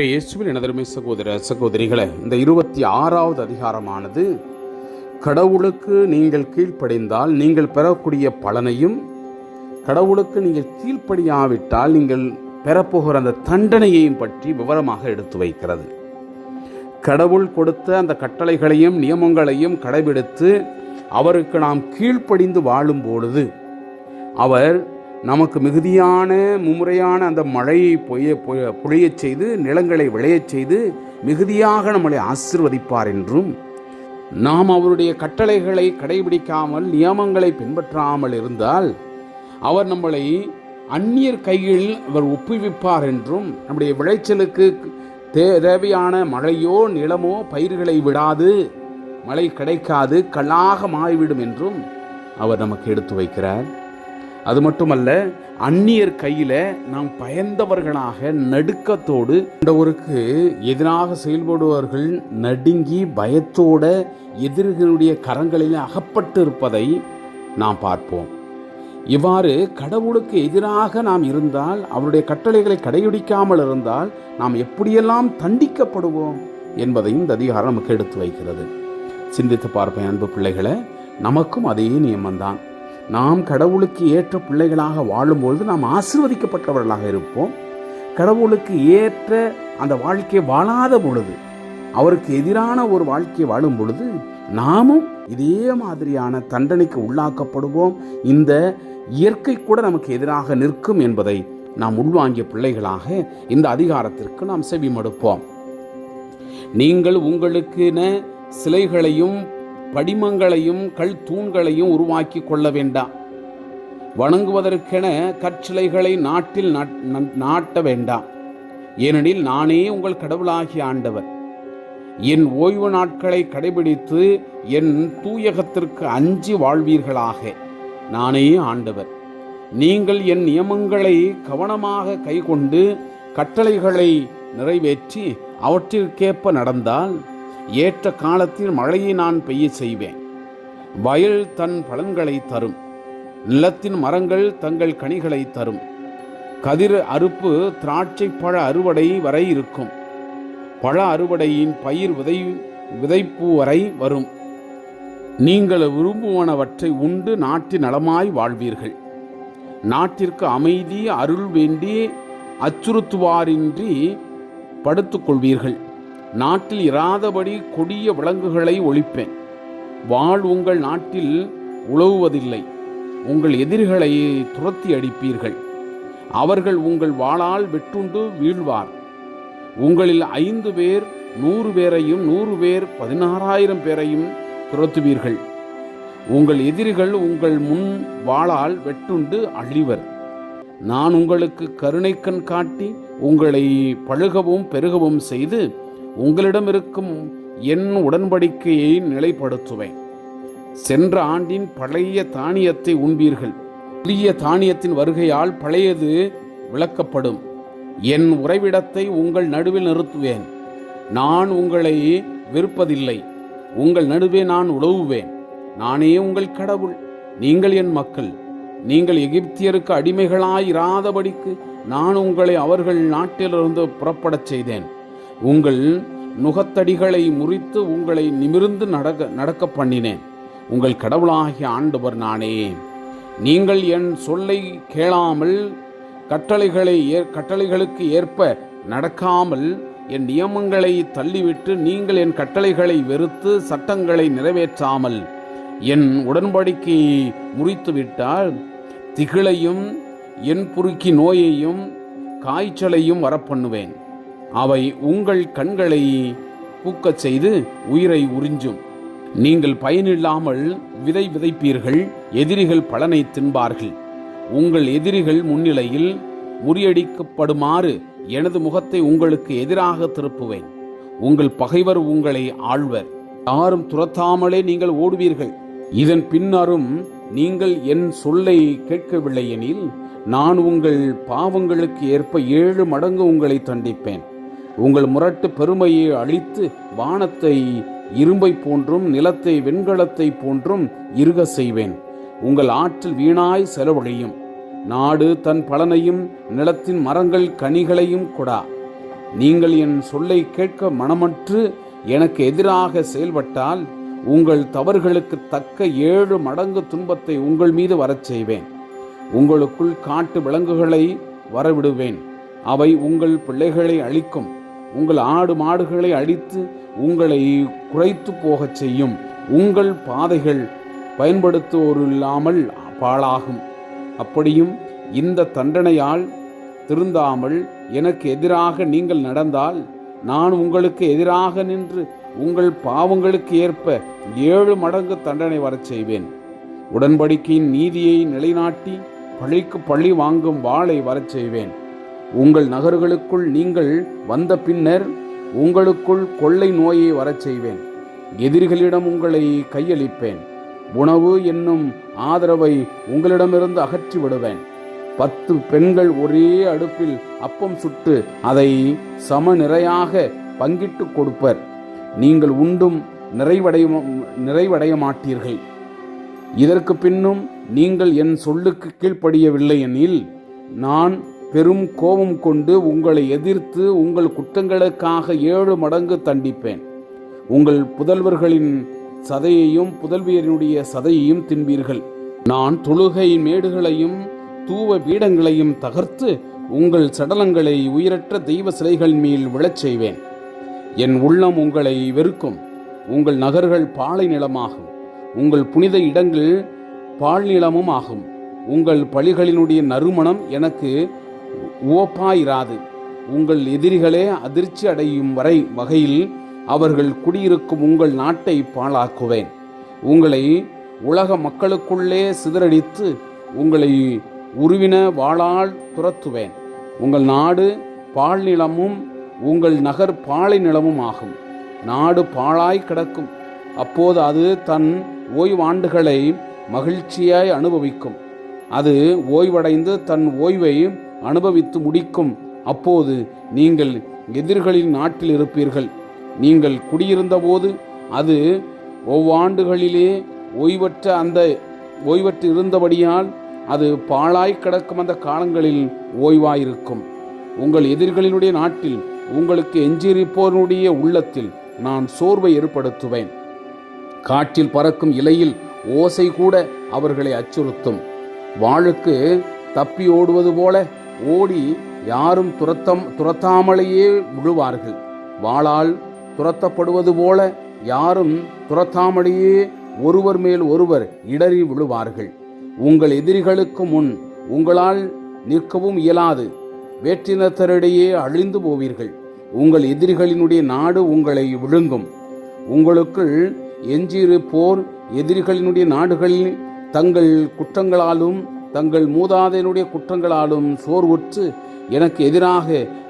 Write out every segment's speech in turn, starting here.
இயேசுவில் எனதருமை சகோதர சகோதரிகளை, இந்த 26வது அதிகாரமானது கடவுளுக்கு நீங்கள் கீழ்ப்படிந்தால் நீங்கள் பெறக்கூடிய பலனையும், கடவுளுக்கு நீங்கள் கீழ்ப்படியாவிட்டால் நீங்கள் பெறப்போகிற அந்த தண்டனையையும் பற்றி விவரமாக எடுத்து வைக்கிறது. கடவுள் கொடுத்த அந்த கட்டளைகளையும் நியமங்களையும் கடைபிடித்து அவருக்கு நாம் கீழ்ப்படிந்து வாழும் பொழுது அவர் நமக்கு மிகுதியான மும்முறையான அந்த மழையை பொழியச் செய்து நிலங்களை விளையச் செய்து மிகுதியாக நம்மளை ஆசீர்வதிப்பார் என்றும், நாம் அவருடைய கட்டளைகளை கடைபிடிக்காமல் நியமங்களை பின்பற்றாமல் இருந்தால் அவர் நம்மளை அந்நியர் கையில் அவர் ஒப்புவிப்பார் என்றும், நம்முடைய விளைச்சலுக்கு தேவையான மழையோ நிலமோ பயிர்களை விடாது, மழை கிடைக்காது, கல்லாக மாறிவிடும் என்றும் அவர் நமக்கு எடுத்து வைக்கிறார். அது மட்டுமல்ல, அந்நியர் கையில நாம் பயந்தவர்களாக நடுக்கத்தோடு ஆண்டவருக்கு எதிராக செயல்படுபவர்கள் நடுங்கி பயத்தோட எதிரிகளுடைய கரங்களில் அகப்பட்டு இருப்பதை நாம் பார்ப்போம். இவ்வாறு கடவுளுக்கு எதிராக நாம் இருந்தால், அவருடைய கட்டளைகளை கடைபிடிக்காமல் இருந்தால் நாம் எப்படியெல்லாம் தண்டிக்கப்படுவோம் என்பதையும் இந்த அதிகாரம் நமக்கு எடுத்து வைக்கிறது. சிந்தித்து பார்ப்பேன் அன்பு பிள்ளைகளை, நமக்கும் அதே நியமம்தான். நாம் கடவுளுக்கு ஏற்ற பிள்ளைகளாக வாழும்பொழுது நாம் ஆசீர்வதிக்கப்பட்டவர்களாக இருப்போம். கடவுளுக்கு ஏற்ற அந்த வாழ்க்கையை வாழாத பொழுது, அவருக்கு எதிரான ஒரு வாழ்க்கையை வாழும் பொழுது நாமும் இதே மாதிரியான தண்டனைக்கு உள்ளாக்கப்படுவோம். இந்த இயற்கை கூட நமக்கு எதிராக நிற்கும் என்பதை நாம் உள்வாங்கிய பிள்ளைகளாக இந்த அதிகாரத்திற்கு நாம் செவிமடுப்போம். நீங்கள் உங்களுக்கென சிலைகளையும் படிமங்களையும் கல் தூண்களையும் உருவாக்கி கொள்ள வேண்டாம். வணங்குவதற்கென கற்சிலைகளை நாட்டில் நாட்ட வேண்டாம். ஏனெனில் நானே உங்கள் கடவுளாகிய ஆண்டவர். என் ஓய்வு நாட்களை கடைபிடித்து என் தூயகத்திற்கு அஞ்சி வாழ்வீர்களாக. நானே ஆண்டவர். நீங்கள் என் நியமங்களை கவனமாக கைக்கொண்டு கட்டளைகளை நிறைவேற்றி அவற்றிற்கேற்ப நடந்தால் ஏற்ற காலத்தில் மழையை நான் பெய்ய செய்வேன். வயல் தன் பலன்களை தரும், நிலத்தின் மரங்கள் தங்கள் கனிகளை தரும். கதிர் அறுப்பு திராட்சை பழ அறுவடை வரை இருக்கும். பழ அறுவடையின் பயிர் விதைப்பு வரை வரும். நீங்கள் விரும்புவனவற்றை உண்டு நாட்டின் நலமாய் வாழ்வீர்கள். நாட்டிற்கு அமைதி அருள் வேண்டி அச்சுறுத்துவாரின்றி படுத்துக்கொள்வீர்கள். நாட்டில் இராதபடி கொடிய விலங்குகளை ஒழிப்பேன். வாள் உங்கள் நாட்டில் உழவுவதில்லை. உங்கள் எதிரிகளை துரத்தி அடிப்பீர்கள். அவர்கள் உங்கள் வாளால் வெட்டுண்டு வீழ்வார். உங்களில் 5 பேர் 100 பேரையும் 100 பேர் 16,000 பேரையும் துரத்துவீர்கள். உங்கள் எதிரிகள் உங்கள் முன் வாளால் வெட்டுண்டு அழிவர். நான் உங்களுக்கு கருணைக்கண் காட்டி உங்களை பழுகவும் பெருகவும் செய்து உங்களிடம் இருக்கும் என் உடன்படிக்கையை நிலைப்படுத்துவேன். சென்ற ஆண்டின் பழைய தானியத்தை உண்பீர்கள். புதிய தானியத்தின் வருகையால் பழையது விளக்கப்படும். என் உறைவிடத்தை உங்கள் நடுவில் நிறுத்துவேன். நான் உங்களை வெறுப்பதில்லை. உங்கள் நடுவே நான் உழவுவேன். நானே உங்கள் கடவுள், நீங்கள் என் மக்கள். நீங்கள் எகிப்தியருக்கு அடிமைகளாயிராதபடிக்கு நான் உங்களை அவர்கள் நாட்டிலிருந்து புறப்படச் செய்தேன். உங்கள் நுகத்தடிகளை முறித்து உங்களை நிமிர்ந்து நடக்க பண்ணினேன். உங்கள் கடவுளாகிய ஆண்டவர் நானே. நீங்கள் என் சொல்லை கேளாமல் கட்டளைகளுக்கு ஏற்ப நடக்காமல் என் நியமங்களை தள்ளிவிட்டு நீங்கள் என் கட்டளைகளை வெறுத்து சட்டங்களை நிறைவேற்றாமல் என் உடன்படிக்கையை முறித்துவிட்டால் திகிலையும் என் புருக்கி நோயையும் காய்ச்சலையும் வரப்பண்ணுவேன். அவை உங்கள் கண்களை பூக்கச் செய்து உயிரை உறிஞ்சும். நீங்கள் பயனில்லாமல் விதைப்பீர்கள். எதிரிகள் பலனை தின்பார்கள். உங்கள் எதிரிகள் முன்னிலையில் முறியடிக்கப்படுமாறு எனது முகத்தை உங்களுக்கு எதிராக திருப்புவேன். உங்கள் பகைவர் உங்களை ஆள்வர். யாரும் துரத்தாமலே நீங்கள் ஓடுவீர்கள். இதன் பின்னரும் நீங்கள் என் சொல்லை கேட்கவில்லை எனில் நான் உங்கள் பாவங்களுக்கு ஏற்ப 7 மடங்கு உங்களை தண்டிப்பேன். உங்கள் முரட்டு பெருமையை அழித்து வானத்தை இரும்பை போன்றும் நிலத்தை வெண்கலத்தை போன்றும் இருக செய்வேன். உங்கள் ஆற்றில் வீணாய் செலவழியும். நாடு தன் பலனையும் நிலத்தின் மரங்கள் கனிகளையும் கொடா. நீங்கள் என் சொல்லை கேட்க மனமற்று எனக்கு எதிராக செயல்பட்டால் உங்கள் தவறுகளுக்கு தக்க 7 மடங்கு துன்பத்தை உங்கள் மீது வரச் செய்வேன். உங்களுக்குள் காட்டு விலங்குகளை வரவிடுவேன். அவை உங்கள் பிள்ளைகளை அழிக்கும். உங்கள் ஆடு மாடுகளை அடித்து உங்களை குறைத்து போகச் செய்யும். உங்கள் பாதைகள் பயன்படுத்துவோரில்லாமல் பாழாகும். அப்படியும் இந்த தண்டனையால் திருந்தாமல் எனக்கு எதிராக நீங்கள் நடந்தால் நான் உங்களுக்கு எதிராக நின்று உங்கள் பாவங்களுக்கு ஏற்ப 7 மடங்கு தண்டனை வரச் செய்வேன். உடன்படிக்கையின் நீதியை நிலைநாட்டி பழிக்கு பழி வாங்கும் வாளை வரச் செய்வேன். உங்கள் நகர்களுக்குள் நீங்கள் வந்த பின்னர் உங்களுக்குள் கொள்ளை நோயை வரச் செய்வேன். எதிரிகளிடம் உங்களை கையளிப்பேன். உணவு என்னும் ஆதரவை உங்களிடமிருந்து அகற்றி விடுவேன். 10 பெண்கள் ஒரே அடுப்பில் அப்பம் சுட்டு அதை சமநிறையாக பங்கிட்டு கொடுப்பர். நீங்கள் உண்டும் நிறைவடைய மாட்டீர்கள். இதற்கு பின்னும் நீங்கள் என் சொல்லுக்கு கீழ்ப்படியவில்லை எனில் நான் பெரும் கோபம் கொண்டு உங்களை எதிர்த்து உங்கள் குற்றங்களுக்காக 7 மடங்கு தண்டிப்பேன். உங்கள் புதல்வர்களின் சதையையும் புதல்வியரினுடைய சதையையும் தின்பீர்கள். நான் தொழுகை மேடுகளையும் தூவ பீடங்களையும் தகர்த்து உங்கள் சடலங்களை உயிரற்ற தெய்வ சிலைகள் மேல் விழச் செய்வேன். என் உள்ளம் உங்களை வெறுக்கும். உங்கள் நகர்கள் பாலை நிலமாகும். உங்கள் புனித இடங்கள் பால் நிலமும் ஆகும். உங்கள் பழிகளினுடைய நறுமணம் எனக்கு உவப்பாயிராது. உங்கள் எதிரிகளே அதிர்ச்சி அடையும் வகையில் அவர்கள் குடியிருக்கும் உங்கள் நாட்டை பாழாக்குவேன். உங்களை உலக மக்களுக்குள்ளே சிதறடித்து உங்களை உருவின வாளால் துரத்துவேன். உங்கள் நாடு பால் நிலமும் உங்கள் நகர் பாலை நிலமும் ஆகும். நாடு பாழாய் கிடக்கும். அப்போது அது தன் ஓய்வாண்டுகளை மகிழ்ச்சியாய் அனுபவிக்கும். அது ஓய்வடைந்து தன் ஓய்வை அனுபவித்து முடிக்கும். அப்போது நீங்கள் எதிரிகளின் நாட்டில் இருப்பீர்கள். நீங்கள் குடியிருந்தபோது அது ஒவ்வாண்டுகளிலே ஓய்வற்று இருந்தபடியால் அது பாழாய் கிடக்கும் அந்த காலங்களில் ஓய்வாயிருக்கும். உங்கள் எதிரிகளினுடைய நாட்டில் உங்களுக்கு எஞ்சியிருப்போருடைய உள்ளத்தில் நான் சோர்வை ஏற்படுத்துவேன். காற்றில் பறக்கும் இலையில் ஓசை கூட அவர்களை அச்சுறுத்தும். வாளுக்கு தப்பி ஓடுவது போல ஓடி யாரும் துரத்தாமலேயே விழுவார்கள். வாளால் துரத்தப்படுவது போல யாரும் துரத்தாமலேயே ஒருவர் மேல் ஒருவர் இடறி விழுவார்கள். உங்கள் எதிரிகளுக்கு முன் உங்களால் நிற்கவும் இயலாது. வேற்றினத்தரிடையே அழிந்து போவீர்கள். உங்கள் எதிரிகளினுடைய நாடு உங்களை விழுங்கும். உங்களுக்குள் எஞ்சியிருப்போர் எதிரிகளினுடைய நாடுகளில் தங்கள் குற்றங்களாலும் தங்கள் மூதாதையனுடைய குற்றங்களாலும் சோர்வுற்று எனக்கு எதிராக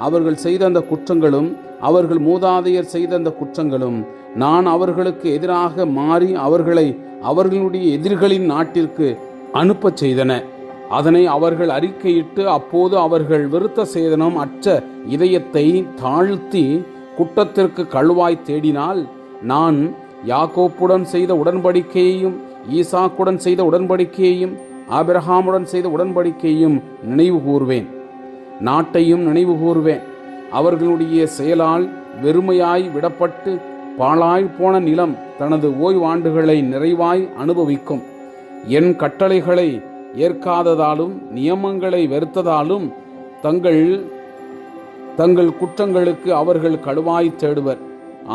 அவர்கள் செய்த அந்த குற்றங்களும் அவர்கள் மூதாதையர் செய்த அந்த குற்றங்களும் நான் அவர்களுக்கு எதிராக மாறி அவர்களை அவர்களுடைய எதிரிகளின் நாட்டிற்கு அனுப்பச் செய்தன. அதனை அவர்கள் அறிக்கையிட்டு அப்போது அவர்கள் விருத்த சேதனம் அற்ற இதயத்தை தாழ்த்தி குற்றத்திற்கு கழுவாய் தேடினால் நான் யாக்கோப்புடன் செய்த உடன்படிக்கையையும் ஈசாக்குடன் செய்த உடன்படிக்கையையும் ஆபிரகாமுடன் செய்த உடன்படிக்கையையும் நினைவு கூர்வேன். நாட்டையும் நினைவு கூர்வேன். அவர்களுடைய செயலால் வெறுமையாய் விடப்பட்டு பாழாய் போன நிலம் தனது ஓய்வாண்டுகளை நிறைவாய் அனுபவிக்கும். என் கட்டளைகளை ஏற்காததாலும் நியமங்களை வெறுத்ததாலும் தங்கள் குற்றங்களுக்கு அவர்கள் கழுவாய் தேடுவர்.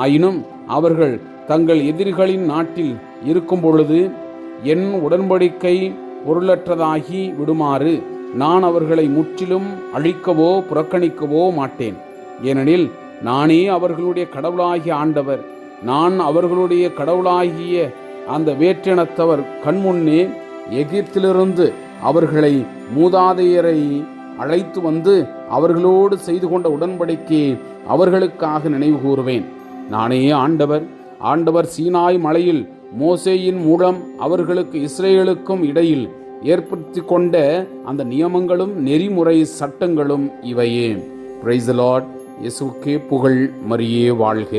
ஆயினும் அவர்கள் தங்கள் எதிரிகளின் நாட்டில் இருக்கும் பொழுது என் உடன்படிக்கை பொருளற்றதாகி விடுமாறு நான் அவர்களை முற்றிலும் அழிக்கவோ புறக்கணிக்கவோ மாட்டேன். ஏனெனில் நானே அவர்களுடைய கடவுளாகிய ஆண்டவர். நான் அவர்களுடைய கடவுளாகிய அந்த வேற்றினத்தவர் கண்முன்னே எகிப்திலிருந்து அவர்களை மூதாதையரை அழைத்து வந்து அவர்களோடு செய்து கொண்ட உடன்படிக்கையை அவர்களுக்காக நினைவு கூறுவேன். நானே ஆண்டவர். ஆண்டவர் சீனாய் மலையில் மோசேயின் மூலம் அவர்களுக்கு இஸ்ரேலுக்கும் இடையில் ஏற்படுத்தி கொண்ட அந்த நியமங்களும் நெறிமுறை சட்டங்களும் இவையே. Praise the Lord. இயேசுவுக்கே புகழ். மரியே வாழ்க.